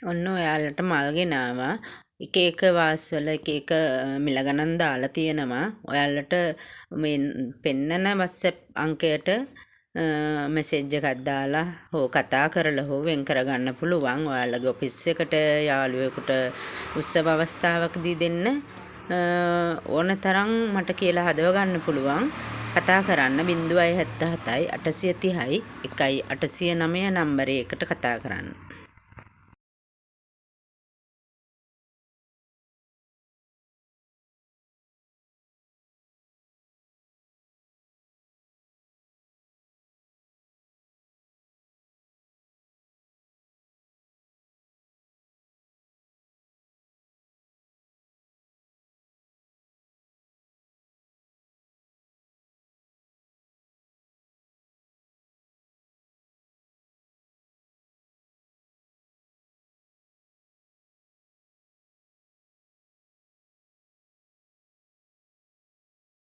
ඔන්න ඔයාලට මල් ගෙනාවා. එක එක වාස්වල එක එක මිල ගණන් දාලා තියෙනවා. ඔයාලට මේ පෙන්නන WhatsApp අංකයට මෙසේජ් එකක් දාලා හෝ කතා කරලා හෝ වෙන් කරගන්න පුළුවන්. ඔයාලගේ ඔෆිස් එකට යාළුවෙකුට උත්සව අවස්ථාවකදී දෙන්න ඕන තරම් මට කියලා හදව ගන්න පුළුවන්. කතා කරන්න 077යි 830යි 1යි 809 නම්බරයකට කතා කරන්න.